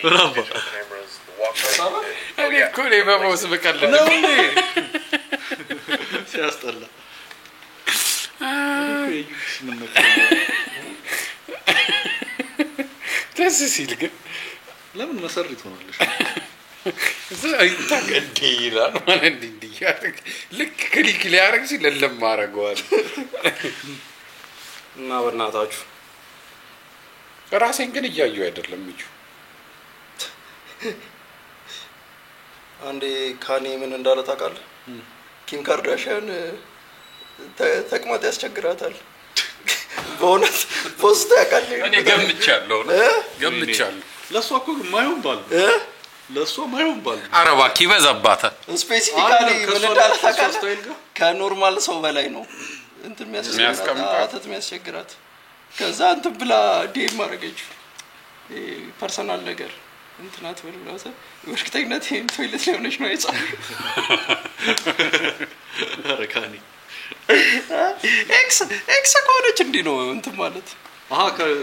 Bravo. እኔ እኮ ነው በመውስ በቀለ ነው እንዴ ሲያስጠላ ደስ ሲል ግን ለምን መሰሪት ሆናለሽ አይታክ እንዴ ይላል ማለት እንዴ ያረግ ልክ ክሊክ ሊያረግ ሲል ለማረጋዋል እና በእናታችሁ ራሴን ግን እያዩ አይደለም ምቹ አንዴ ካኒ ምን እንዳለ ታውቃለህ ኪም ካርዳሽያን ተቅማጥ ያስቸግራታል በእውነት ፖስት ያውቃል እኔ ገምቻለሁ ለሷ እኮ ማይሆን ባል ለሷ ማይሆን ባል አረባኪ በዛባታ ስፔሲፊካሊ ምን እንዳለ ታውቃለህ ከኖርማል ሰው በላይ ነው እንትን የሚያስቸግራት ከዛ እንትን ብላ ዲኤም አረገችው ፐርሰናል ነገር እንትናት ብለውታ ወሽክተኝነት ቶይሌት ላይ ሆነች ነው አይጻፍ አረካኒ ኤክስ ኮነች እንዲ ነው እንትን ማለት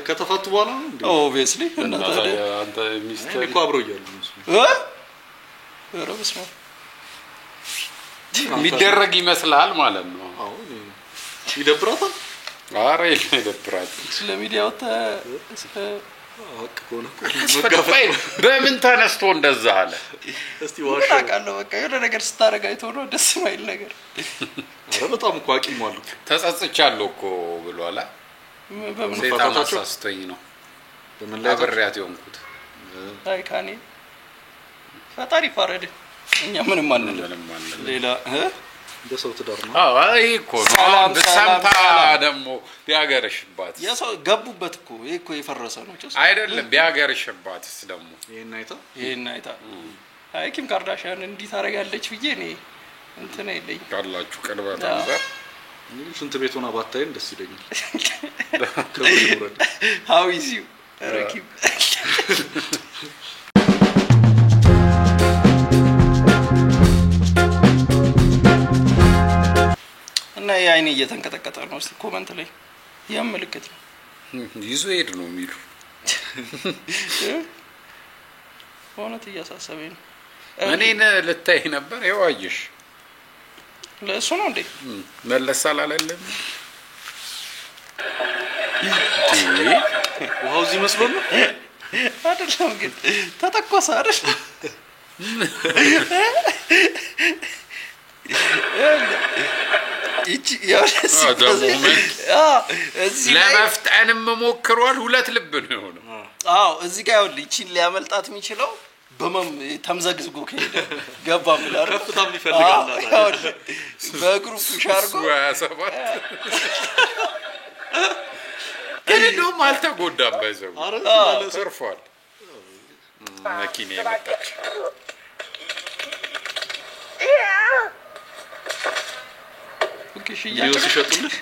ከተፈቱ በኋላ ነው እንዴ ኦብቪየስሊ አንተ ሚስተር እኮ አብሮ ይያሉ ረብስማ ሚደረግ ይመስላል ማለት ነው አዎ ይደብራታል አረ ይደብራታል ስለሚዲያ ወጣ መጋፈጥ በምን ተነስቶ እንደዛ አለ እስቲ ዋሽ ታውቃለህ በቃ የሆነ ነገር ስታረጋ አይተው ነው ደስ ማይል ነገር አረ በጣም እኮ አቂሟል ተጸጽቻለሁ እኮ ብሏላ በምን ፈታታቸው ነው በምን ላይ አብሬያት ይሆንኩት አይ ካኒ ፈጣሪ ፈረደ እኛ ምንም አንልም ሌላ በሰው ትዳር ነው አይ እኮ ሰላም በሰምታ ደሞ ቢያገርሽባት ያሰው ገቡበት እኮ ይሄ እኮ የፈረሰ ነው ጭስ አይደለም ቢያገርሽባትስ ደሞ ይሄን አይታ አይ ኪም ካርዳሽያን እንዲ ታረጋለች ብዬ እኔ እንትን አይለኝ ካላችሁ ቀርባታ ነበር ስንት ቤት ሆና ባታየን ደስ ይለኛል how is you ረኪብ እና ያይኔ እየተንቀጠቀጠ ነው እስቲ ኮሜንት ላይ ያመልከት ነው ይዞ ሄድ ነው የሚሉ ሆነት እያሳሰበኝ እኔን ልታይ ነበር ያዋይሽ ለሱ ነው እንዴ መለሳል አላለም ዋው እዚህ መስሎ ነው አይደለም ግን ተተኮሰ አይደል እቺ ያለስ ለመፍጠንም ሞክሯል ሁለት ልብ ነው አዎ እዚህ ጋር ይኸውልህ እቺ ሊያመልጣት የሚችለው በመም ተምዘግዝጎ ከሄደ ገባ ብላር ከፍታም ይፈልጋል በግሩፕ ሻርጎ ከነው አልተጎዳም ባይዘው ተርፏል መኪና የመጣች ይኸው ሲሸጡልህ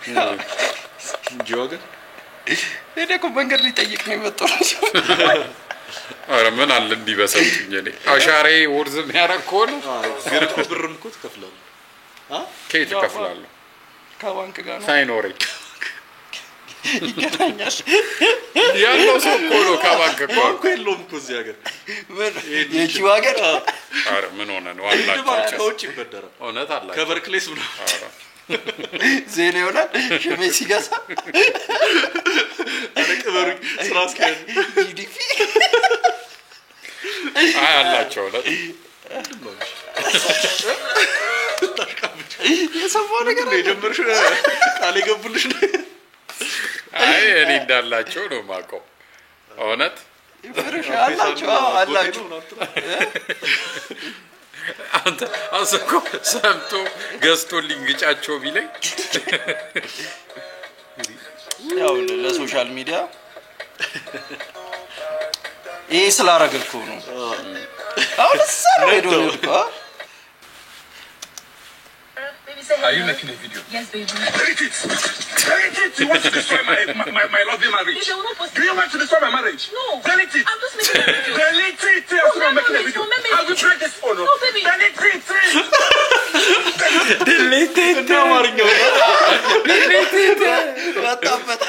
ጆገ እኔ መንገድ ሊጠይቅ ነው የመጣው አረ ምን አለ እንዲበሰጥኝ እኔ አሻሬ ወርዝም ያረኮል ግርኩ ብርም እኮ ትከፍላለህ ከየት ከፍላለሁ ከባንክ ጋር ነው ሳይኖረኝ ይገናኛል ያለው ሰው እኮ ነው ከባንክ እኮ የለውም እኮ እዚህ ሀገር የጂው ሀገር አረ ምን ሆነ ነው አላችሁ ከውጭ ይበደራል እውነት አላችሁ ከበርክሌስ ብሎ ዜና ይሆናል ሸሜ ሲገዛ አረቀበሩ ስራ አስኪያጅ ጂዲፒ አላችሁ ነው የሰማው ነገር የጀመርሽ ቃል ይገቡልሽ ነው አይ እኔ እንዳላችሁ ነው ማቀው እውነት ፍርሽ አላችሁ አንተ አሰኮ ሰምቶ ገዝቶልኝ ግጫቸው ቢለኝ ያው ለሶሻል ሚዲያ ይሄ ስላረገልኩ ነው አሁን ሰራ ሄዶ ነው Are you making a video? Yes, baby. Delete it! Delete it! You want to destroy my lovely marriage? Do you want to destroy my marriage? No. Delete it! I'm just making a video. Delete it! I'm making a video. I will break this phone. No, baby. Delete it! Delete it! No, Marinho. Delete it! What the fuck?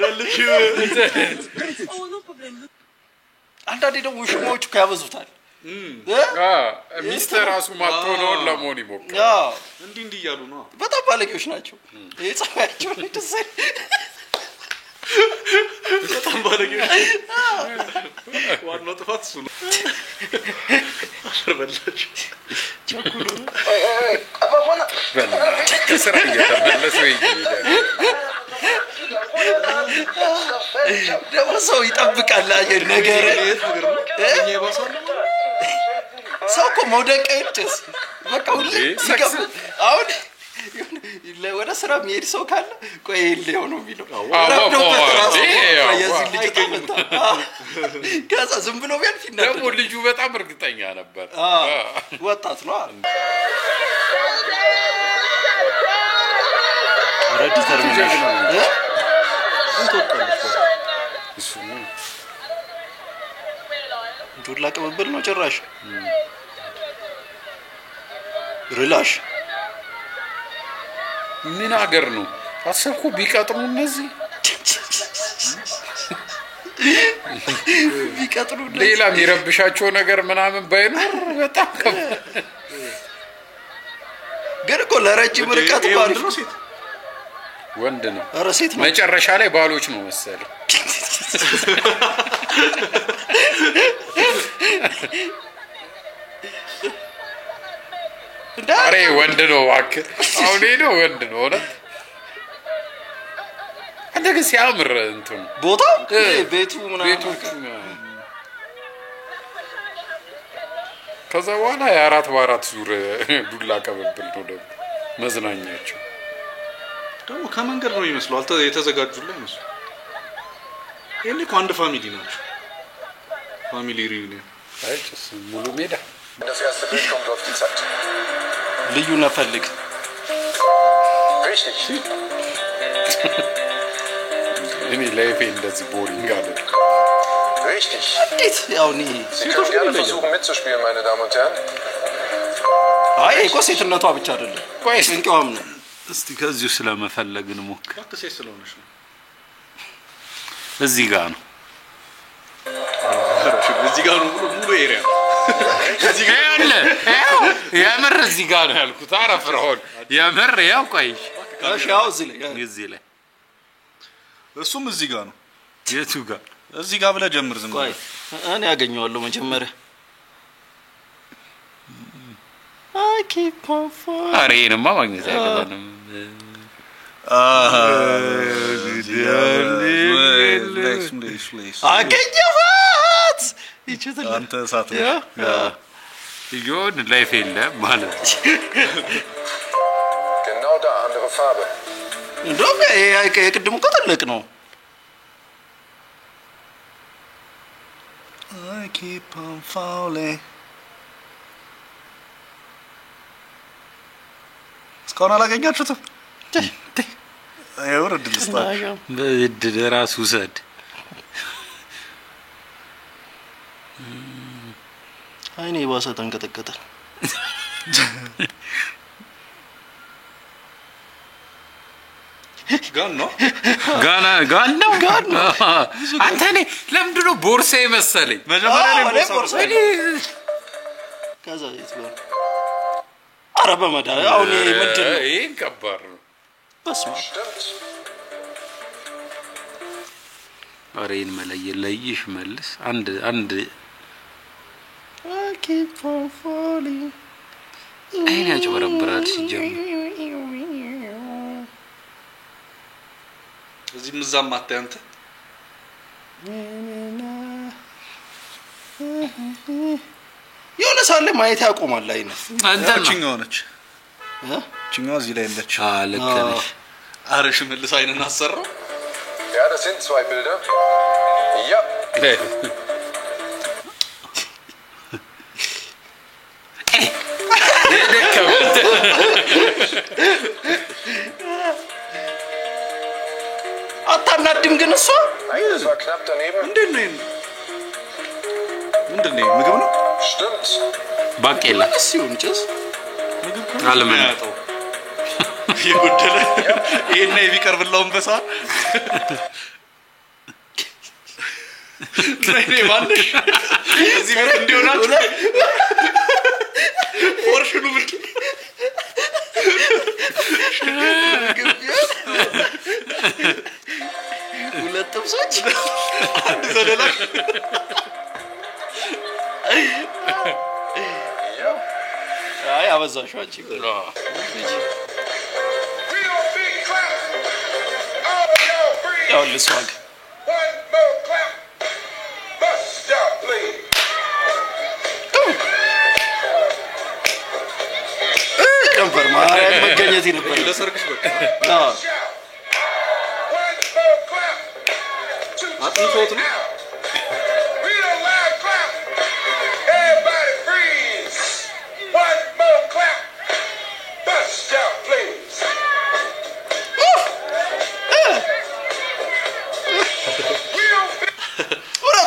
Delete it! Oh, no problem. አንዳንዴ ደግሞ ውሽሞቹ ያበዙታል ሚስተር ራሱ ማጥቶነው ለሞኒ ቦክ እንዲህ እያሉ ነው በጣም ባለጌዎች ናቸው ይሄ ጻፋቸው ደስ በጣም ባለጌዎች ዋናው ጥፋት እሱ ነው አሸርበላች ቸኩሉ ስራ እየተመለሱ ይሄዳል ደግሞ ሰው ይጠብቃል ነገር ሰው እኮ መውደቅ አይጭስ በቃ ሁሌ አሁን ወደ ስራ የሚሄድ ሰው ካለ ቆይ ይለው ነው የሚለው ከዛ ዝም ብሎ ቢያልፍ ይናደድ ደግሞ ልጁ በጣም እርግጠኛ ነበር ወጣት ነው ረዲ ተርሚኔሽን እሱ ዱላ ቀበብል ነው ጭራሽ ሪላሽ ምን ሀገር ነው አሰብኩ ቢቀጥሩ እነዚህ ቢቀጥሩ ሌላ የሚረብሻቸው ነገር ምናምን ባይኖር በጣም ግን እኮ ለረጅም ርቀት ባሉ ወንድ ነው ኧረ ሴት ነው መጨረሻ ላይ ባሎች ነው መሰለኝ አሬ ወንድ ነው ዋክ አሁን ነው ወንድ ነው አይደል አንተ ግን ሲያምር እንትን ቦታው ቤቱ ምናምን ቤቶቹ ከዛ በኋላ የአራት በአራት ዙር ዱላ ቀበብል ነው ደግሞ መዝናኛቸው ደግሞ ከመንገድ ነው ይመስላል የተዘጋጁላ ይመስላል የኔ እኮ አንድ ፋሚሊ ናቸው ፋሚሊ ሪዩኒየን አይጭስ ሙሉ ሜዳ Das erste Bild kommt auf die Zeit. ልዩ ነፈልግ Richtig. እኔ ላይፌ እንደዚህ ቦሪንግ አለ Richtig. እንዴት ያው ኒ Sie können gerne versuchen mitzuspielen, meine Damen und Herren. አይ እኮ ሴትነቷ ብቻ አይደለም ቆይ እንቀዋም ነው እስቲ ከዚሁ ስለመፈለግን ሞክ ካክሴ ስለሆነሽ ነው እዚህ ጋር ነው እዚህ ጋር ነው ሙሉ ኤሪያ እዚህ ጋር አለ ያመር እዚህ ጋር ነው ያልኩት አረፍራውን ያመር ያው ቆይ እሺ ያው እዚህ ላይ እሱም እዚህ ጋር ነው የቱ ጋር እዚህ ጋር ብለ ጀምር ዝም ቆይ እኔ ያገኘዋለሁ መጀመሪያ አይ ኪፕ ኦን ፎር አሬንማ ማግኘት አይደለም አገኘኋት ይችላል አንተ ሳት ይሁን ላይፍ የለም ማለት Genau da, andere Farbe. እንደውም የቅድሙ እኮ ትልቅ ነው I keep on falling እስካሁን አላገኛችሁትም አይወርድ ልስጣችሁ በእድል ራሱ ሰድ አይኔ ባሰ ተንቀጠቀጠ ጋን ነው አንተ ነህ ለምንድን ነው ቦርሳ መሰለኝ መጀመሪያ ላይ ቦርሳ ከዛ ይትባል አረበ መዳ አሁን ምንድን ነው ይሄ ከባድ ነው በስመ Stimmt. አሬን መለየለይሽ መልስ አንድ I keep on falling አይኔ ያጭበረብራል ሲጀምር እዚህ ምዛም ማታይ አንተ የሆነ ሳለ ማየት ያቆማል አይነ አንተ ችኛው ነች ችኛው እዚህ ላይ ያለች ልክ ነሽ አረሽ መልስ አይነን አሰራው Ja, das sind zwei Bilder. Ja. አታናድም ግን እሷ Nein, das war knapp daneben. ምንድነው ምግብ ነው Stimmt. ባቄላ ሲሆን ጭስ ምግብ አለምን ያጣው የጎደለ ይሄን ነው ቢቀርብላውን በሳ ነይ ማንሽ እዚህ ቤት እንዲሆናችሁ ፖርሽኑ ምን ሁለት ጥብሶች አንድ ዘለላ አይ አበዛሽው አንቺ ያው ልስዋግ ነበር ማርያም መገኘት ነበር ለሰርግሽ በቃ አጥንቶት ነው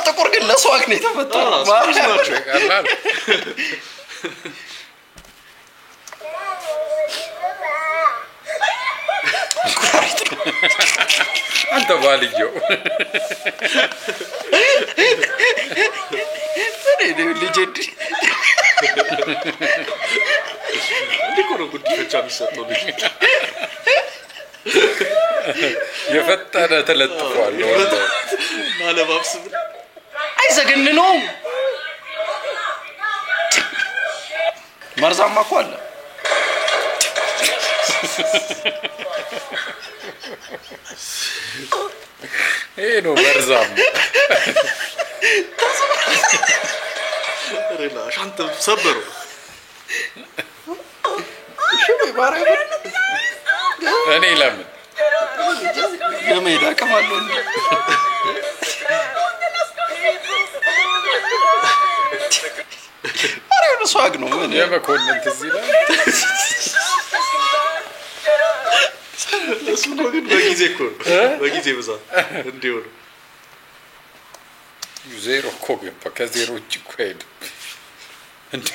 ጥቁር ግን ለስዋግ ነው የተፈጠረው ማርያም ቀላል አንተ ባልየው ልጅ እንዲኮሮ ጉዲፈቻ የሚሰጠው ልጅ የፈጠነ ተለጥፏል ማለባብስ አይዘገንነውም መርዛማ እኮ አለ ይሄ ነው መርዛም ሪላሽ አንተ ሰበሩ እኔ ለምን ለመሄድ አቀማለሁ እንዴ አሬው ስዋግ ነው ምን የመኮንን ትዝ ይላል እሱ ነው ግን በጊዜ ብዛት እንዲሁ ነው ዜሮ እኮ ገባ ከዜሮ ውጭ እኮ ሄደ እንዴ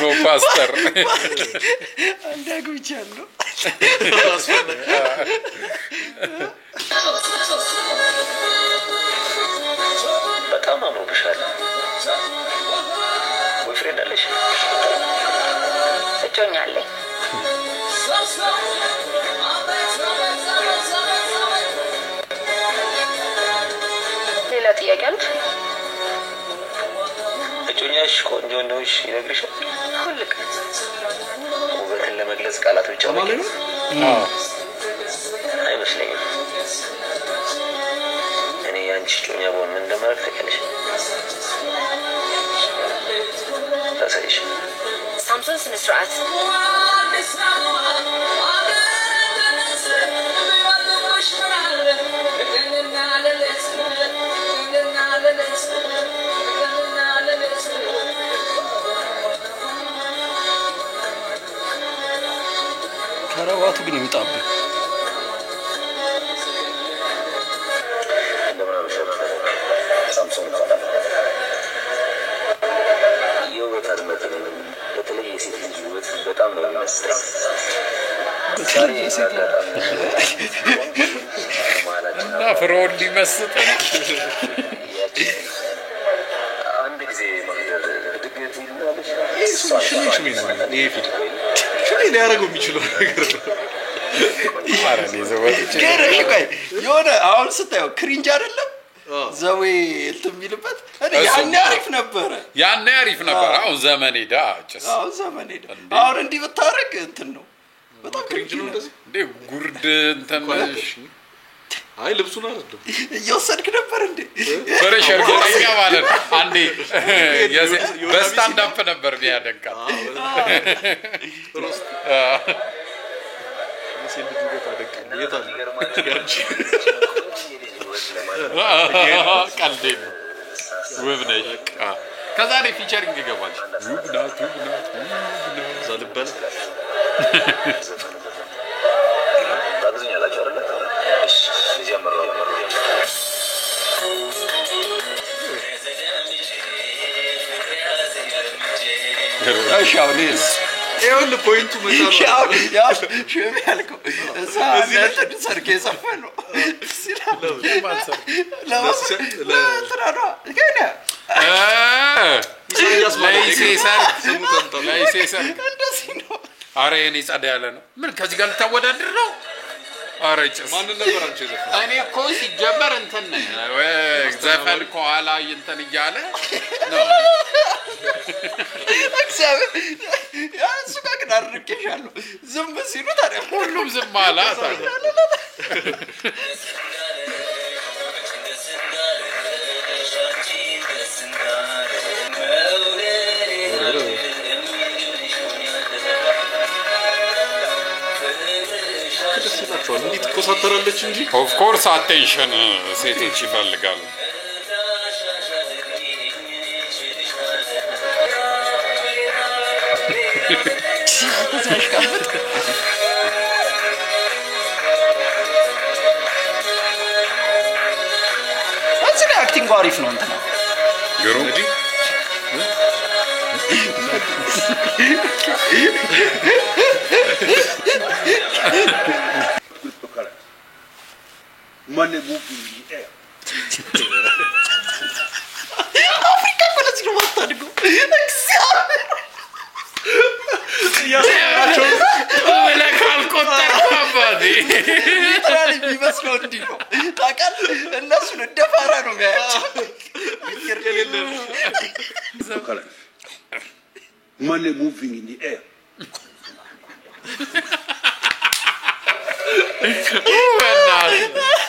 ኖ ፓስተር አንዳጉቻለሁ በጣም አምሮብሻል ቦይፍሬንድ አለሽ እጮኛ አለኝ ሌላ ጥያቄ አለ እጮኛሽ ቆንጆ እንደሆንሽ ይነግርሻል ሁልቅ ውበትን ለመግለጽ ቃላት ብቻ ማለት ነው አይመስለኝም እኔ ያንቺ እጮኛ ብሆን ምን እንደማደርግ ታውቂያለሽ ታሳይሽ ሳምሶን ስነ ስርዓት ከረባቱ ግን ይምጣብህ ሳምሶን የውበት አድመጥን በተለይ የሴት ልጅ ውበት በጣም ነው የሚመስጠኝ እና ፍሮን ሊመስጥ አንድ ጊዜ ማህደር ድግት ይልናለሽ ይሄ ፊልም ሽኔ ሊያደርገው የሚችለው ነገር ነው አረኔ ዘወጥቼ ገረሽ ቆይ የሆነ አሁን ስታየው ክሪንጅ አይደለም ዘዌ እንትን የሚልበት ያኔ አሪፍ ነበር አሁን ዘመን ሄዳ ጭስ አሁን ዘመን ሄዳ አሁን እንዲህ ብታረግ እንትን ነው በጣም ክሪንጅ ነው እንደዚህ እንዴ ጉርድ እንተንሽ አይ ልብሱን አይደለም እየወሰድክ ነበር እንዴ ፍሬሸር ገኛ ማለት አንዴ በስታንድ አፕ ነበር ያደንቃል ሲልጅ ቤት አደቀለ የታለ ያንቺ ቀልዴ ነው ውብ ነሽ ከዛሬ ፊቸሪንግ ይገባል ውብ ናት ዘልበል ታግዙኛላችሁ አይደል እሺ እዚህ አመራው እሺ አሁንስ ይሁን ፖይንቱ መጣው ያ ሸም ያልከው እዛ ለእንትን ሰርግ የዘፈን ነው ለትራራ ገና ላይሴሰር እንደዚህ ነው አረ የኔ ጻዳ ያለ ነው ምን ከዚህ ጋር ልታወዳድር ነው አረ ጭስ ማን ነበር አንቺ ዘፈን እኔ እኮ ሲጀመር እንትን ነኝ ዘፈን ከኋላ እንትን እያለ ነው እግዚአብሔር ያ እሱ ጋር ግን አድርጌሻለሁ ዝም ሲሉ ታዲያ ሁሉም ዝም አለ ታዲያ እንዴት ተቆጣጠራለች እንጂ ኦፍ ኮርስ አቴንሽን ሴቶች ይፈልጋሉ እዚህ አክቲንግ አሪፍ ነው እንትና ግሩ Money moving in the air. አፍሪካ ኮለሲ ነው ማታድጉ ወላ ካልቆጠር ባዲ ታዲያ ቢመስለው እንዲህ ነው ታውቃለህ እነሱ እንደፋራ ነው የሚያያቸው Money moving in the air. ወናል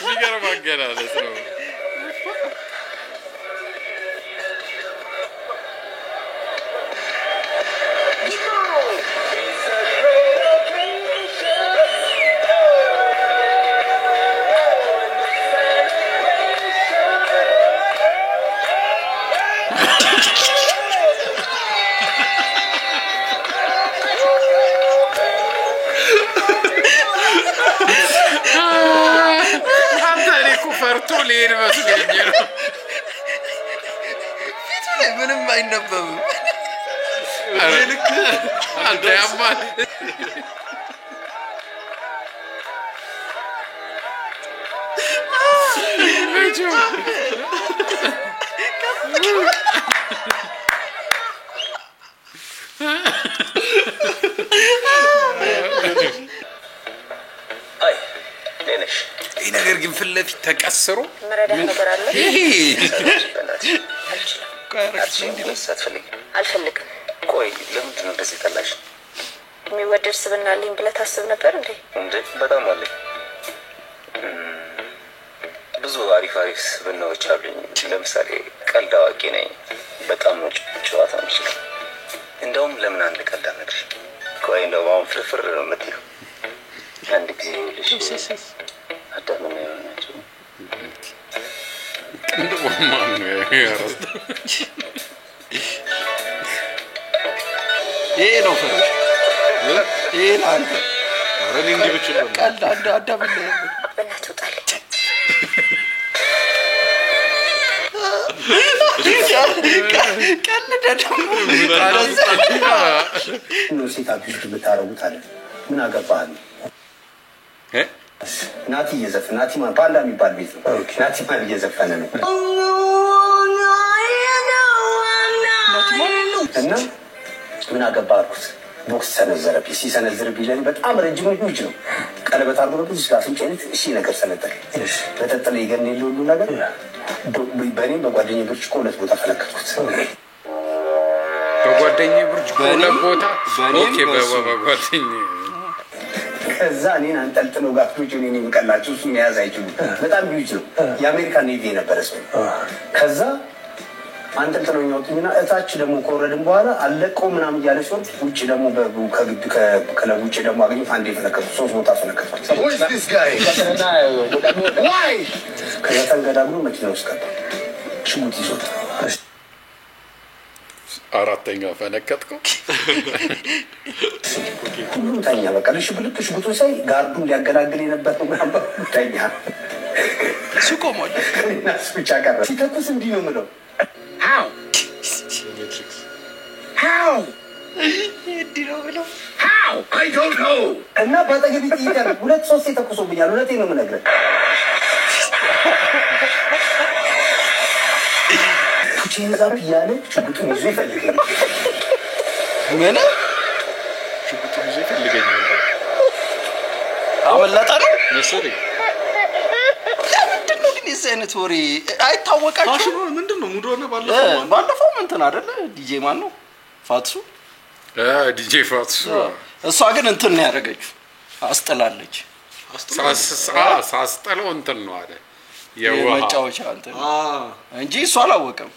ሚገርም አገላለጽ ነው ፈርቶ ሊሄድ መስለኝ ነው ፊቱ ላይ ምንም አይነበብም አረልክ አንተ ያማል አይ ደነሽ ይሄ ነገር ግን ፍለፊት ተቀስሮ መረዳት ነገር አለ አልፈልግም ቆይ ለምንድን ነው እንደዚህ ጠላሽ የሚወደድ ስብና አለኝ ብለህ ታስብ ነበር እንዴ በጣም አለኝ ብዙ አሪፍ ስብናዎች አሉኝ ለምሳሌ ቀልድ አዋቂ ነኝ በጣም ነው ጨዋታ የምችለው እንደውም ለምን አንድ ቀልድ አነግርሽ ቆይ እንደውም አሁን ፍርፍር ነው የምትይው አንድ ጊዜ ልሽ አዳምና ናቸው እንደውም ይሄ ነው ፈረሽ ይሄ አንተ አረን እንዲህ ብቻ ቀልድ አዳምና በእናትህ ውጣልኝ ቀልድ ደግሞ ነው ሴት አቢዝ ብታረጉት አለ ምን አገባህ ናቲ እየዘፈነ ናቲ ማን ባንዳ የሚባል ቤት ነው ናቲ ማን እየዘፈነ ነው እና ምን አገባህ አልኩት ቦክስ ሰነዘረብኝ ሲሰነዝርብኝ ለኔ በጣም ረጅም ልጅ ነው ቀለበት አድርጎ ነው ብዙ አፍንጫዬን እሺ ነገር ሰነጠቀ በተጠለ ይገን የለ ሁሉ ነገር በኔ በጓደኛዬ ብርጭቆ ሁለት ቦታ ፈለከትኩት በጓደኛዬ ብርጭቆ ሁለት ቦታ ኦኬ በጓደኛዬ ከዛ እኔን አንጠልጥሎ ጋፍቶች እኔን የሚቀላቸው እሱን መያዝ አይችሉም በጣም ቢዩጅ ነው የአሜሪካን ኔቪ የነበረ ሰው ከዛ አንጠልጥሎኝ አውጥኝና እታች ደግሞ ከወረድን በኋላ አለቀው ምናምን እያለ ሲሆን ውጭ ደግሞ ከግቢ ከክለብ ውጭ ደግሞ አገኘሁት አንዴ ፈነከቱ ሶስት ቦታ ፈነከቱ ከዛ ተንገዳግሎ መኪና ውስጥ ገባ ሽጉጥ ይዞት አራተኛ ፈነከትኩ ሁሉም ተኛ በቃ ሽጉጡ ሳይ ጋርዱን ሊያገላግል የነበረው ምናምን ተኛ እሱ ቆሟል እሱ ብቻ ቀረ ሲተኩስ እንዲህ ነው የምለው How? እንዲህ ነው ብለው I don't know. እና ባጠገቢ ጥይት ሁለት ሶስት ተኩሶብኛል ሁለቴን ነው የምነግርህ ቺንዛብ ያለ ሽጉጡን ይዞ ይፈልገኛል ምን ሽጉጡን ይዞ ይፈልገኛል አመለጠ ነው መሰለኝ ምንድነው ግን የዚህ አይነት ወሬ አይታወቃችሁ ታሽኖ ምንድነው ሙዶና ባለፈው እንትን አይደለ ዲጄ ማን ነው ፋትሱ ዲጄ ፋትሱ እሷ ግን እንትን ነው ያደረገችው አስጠላለች ሳስጠለው እንትን ነው አለ የመጫወቻ እንትን እንጂ እሷ አላወቀም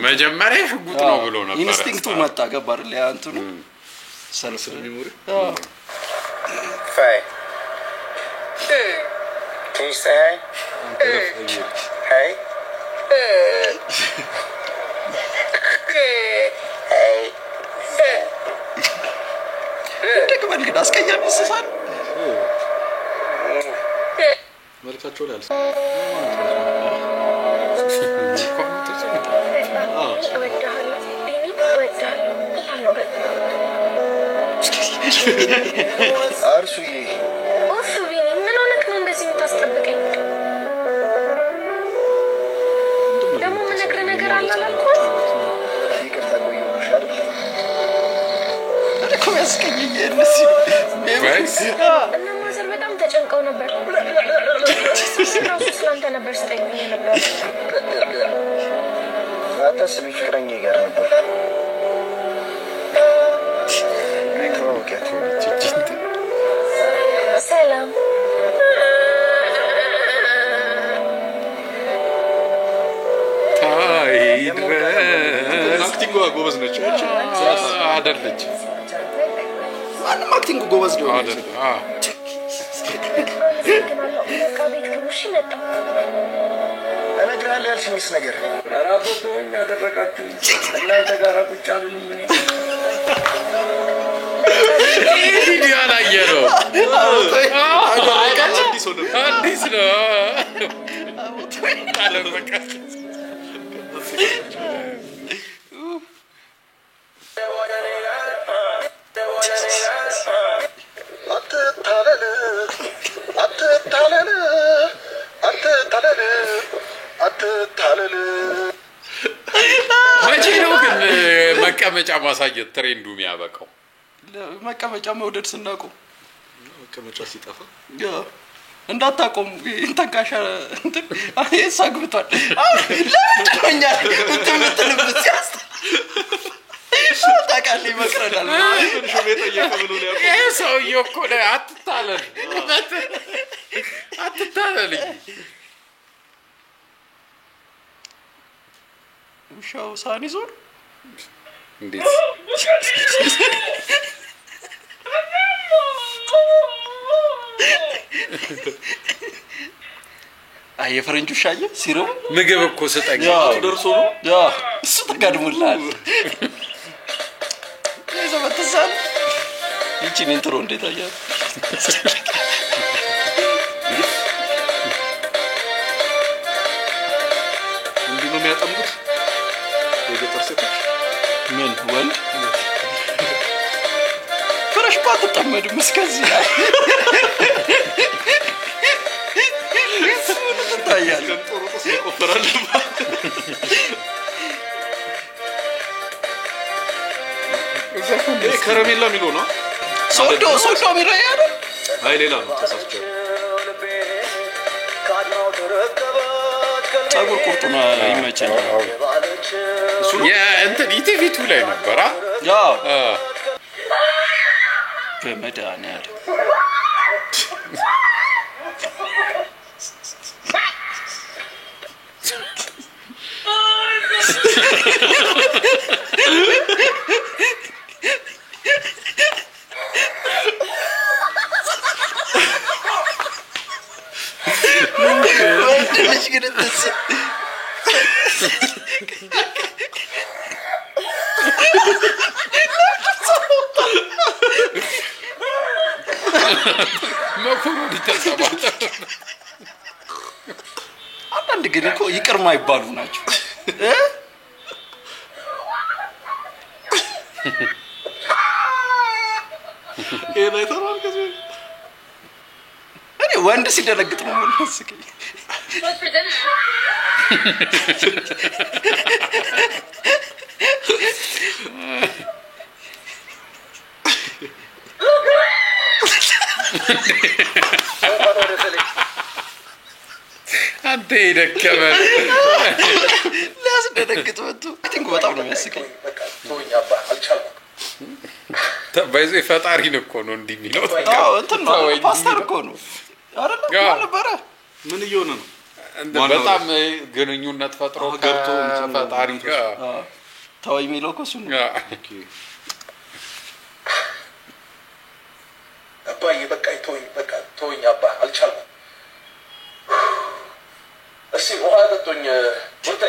መጀመሪያ ሽጉጥ ነው ብሎ ነበር ኢንስቲንክቱ መጣ ገባ አይደል ያ እንትኑ ሰልፍ ሚሞሪ Faye. Can you say hey? Hey. እንደገና እንግዲህ አስቀያሚ እንስሳት መልካቸው ላይ አርሱዬ ኦፍቢኒ ምን ሆነክ ነው እንደዚህ የምታስጠብቀኝ? ደግሞ ምን ነገር አለ አላልኩት? ይቅርታ ቆየሁሽ አይደል? እኮ ያስቀየኝ እነዚህ እና ማዘር በጣም ተጨንቀው ነበር። ራሱ ስላንተ ነበር ስጠይቁኝ ነበር። አታስቢ ፍቅረኛዬ ጋር ነበር። ሰላም አክቲንግ ጎበዝ ነች አይደለች ማንም አክቲንግ ጎበዝ ነው አይደል እነግርሃለሁ ያልሽኝስ ነገር ራቦቶኝ ያደረጋችሁ እናንተ ጋር ቁጭ አሉኝ ምን ቪዲዮ አላየነው አዲስ ነው መቼ ነው ግን መቀመጫ ማሳየት ትሬንዱ የሚያበቃው? መቀመጫ መውደድ ስናቆ መቀመጫ ሲጠፋ እንዳታቆሙ እንተጋሻ እንትን አይሳግብቷል ለምንድነኛ እንትምትልብስ ያስታ ታቃሊ መቅረዳል ይሄ ሰውዬው እኮ ነው አትታለል ውሻው ሳኒ ዞር እንዴት አይ የፈረንጁ ሻየ ሲሮ ምግብ እኮ ስጠኝ ደርሶ ነው ያ እሱ ተጋድሞላል ዘመተሳል ይቺን ኢንትሮ እንዴት አያት እንዲህ ነው የሚያጠምዱት የገጠር ሴቶች ምን ወንድ ፍረሽ ባትጠመድም እስከዚህ ላይ ታያል ጦሩ ተስ ይቆፈራል ከረሜላ ሚሎ ነው ሶዶ ሚሎ ያለው አይ ሌላ ነው ተሳስቻለሁ ጸጉር ቁርጡና ይመቸኛል የእንትን ኢቲቪ2 ላይ ነበር ያ በመድኃኒዓለም ወንድልሽ ግን እትስ መኮሮኒ ተሰባጠ አንዳንድ ግን እኮ ይቅር ማይባሉ ናቸው ይሄን አይተናል ከዚህ እኔ ወንድ ሲደነግጥ ነው መስከኝ አንተ ይደከመ ሊያስደነግጥ ወጥቶ እንትን በጣም ነው የሚያስቀኝ በቃ ተወኝ አባ አልቻልኩም ተባይዞ ፈጣሪን እኮ ነው እንዲሚለው አዎ እንትን ነው ፓስተር እኮ ነው አይደል ነበር ምን እየሆነ ነው በጣም ግንኙነት ፈጥሮ ገብቶ ፈጣሪ ጋር ተወኝ የሚለው እኮ እሱ ነው አባዬ በቃ ተወኝ አባ አልቻልኩም እሺ ውሃ ጠጡኝ ወጣ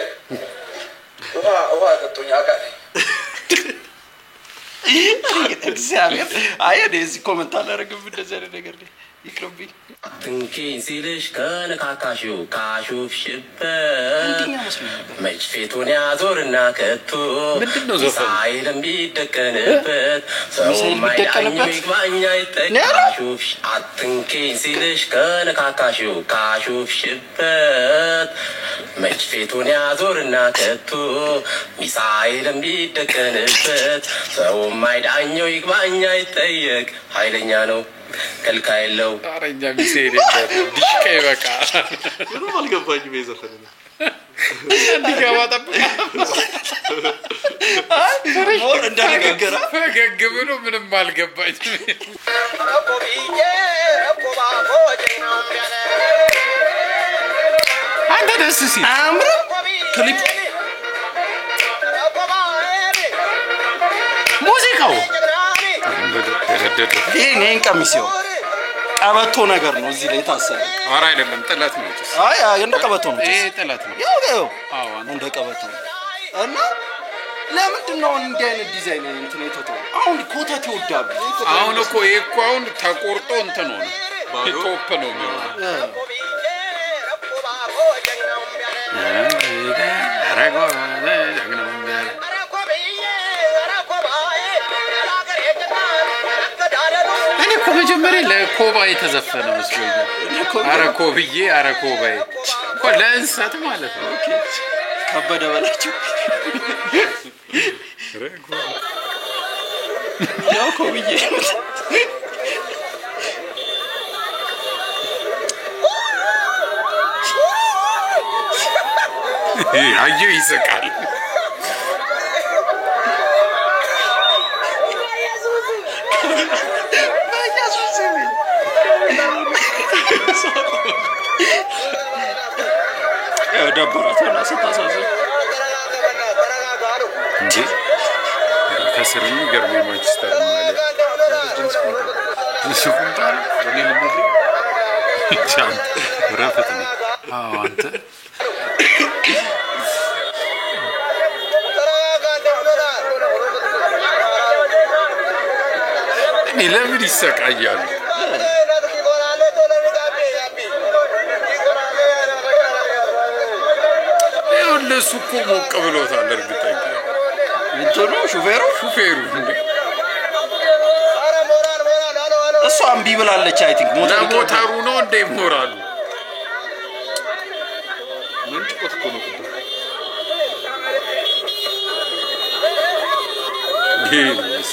ውሃ ጠጡኝ አቃቴ እግዚአብሔር አየህ እዚህ ኮሜንት አላደርግም እንደዚህ አይነት ነገር ላይ ይቅርብኝ ትንኪን ሲልሽ ከነካካሽው ካሹፍሽበት መች ፊቱን ያዞርና ከቶ ሳይልም ቢደቀንበት ሰው ማይዳኘው ይግባኝ አይጠቃሹፍ አትንኪን ሲልሽ ከነካካሽው ካሹፍሽበት መች ፊቱን ያዞርና ከቶ ሚሳይልም ቢደቀንበት ሰው ማይዳኘው ይግባኝ አይጠየቅ ኃይለኛ ነው ከልካ የለው አረኛ ሚሴል ዲሽካ ይበቃ ምንም አልገባኝም የዘፈነ ነው እንዲገባ ጠብቃ ሞር እንደነገረ ፈገግ ብሎ ምንም አልገባኝም አንተ ደስ ሲል አምሮ ክሊፕ ሙዚቃው ይሄን ቀሚስው ቀበቶ ነገር ነው እዚህ ላይ ታሰረ አራ አይደለም ጥለት ነው አይ እንደ ቀበቶ ነው ይሄ ጥለት ነው ያው አዎ እንደ ቀበቶ እና ለምንድን ነው እንዲህ አይነት ዲዛይን እንትን የተተው አሁን ኮተት ይወዳሉ አሁን እኮ ይሄ እኮ አሁን ተቆርጦ እንትን ነው ሂፕሆፕ ነው የሚሆነው እኔ እኮ መጀመሪያ ለኮባ የተዘፈነ መስሎኛል አረኮብዬ አረኮባይ እኮ ለእንሰት ማለት ነው ከበደ በላቸው ያው ኮብዬ አየሁ ይስቃል ደበራት እና ስታሳዝን እንጂ ከስር የሚገርም ማንቸስተር ማለት እሱ ኮንታል እኔ ልምድ ቻንት ረፈት ነው አዎ አንተ እኔ ለምን ይሰቃያሉ ለሱ እኮ ሞቅ ብሎታል እርግጠኛ እንትኑ ሹፌሩ እንዴ እሷ አምቢ ብላለች አይ ቲንክ ሞተሩ ነው እንደ ሞራሉ ምን ጥቆት እኮ ነው ይሄስ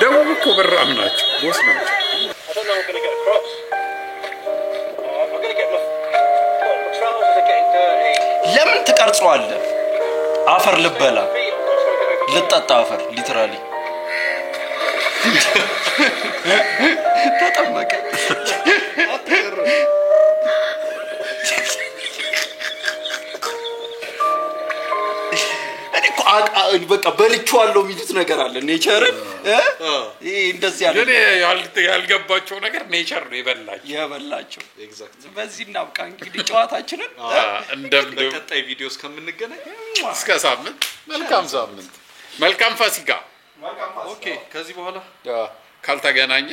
ደቡብ እኮ በራም ናቸው ቦስ ናቸው ለምን ትቀርጸዋለህ አፈር ልበላ ልጠጣ አፈር ሊትራሊ ተጠመቀ በቃ በልቼዋለሁ የሚሉት ነገር አለ ኔቸርን እንደዚህ ያለ ግን ያልገባቸው ነገር ኔቸር ነው የበላቸው ኤግዛክት በዚህ እናብቃ እንግዲህ ጨዋታችንን እንደምንም በቀጣይ ቪዲዮ እስከምንገናኝ እስከ ሳምንት መልካም ሳምንት መልካም ፋሲካ ኦኬ ከዚህ በኋላ ካልተገናኘ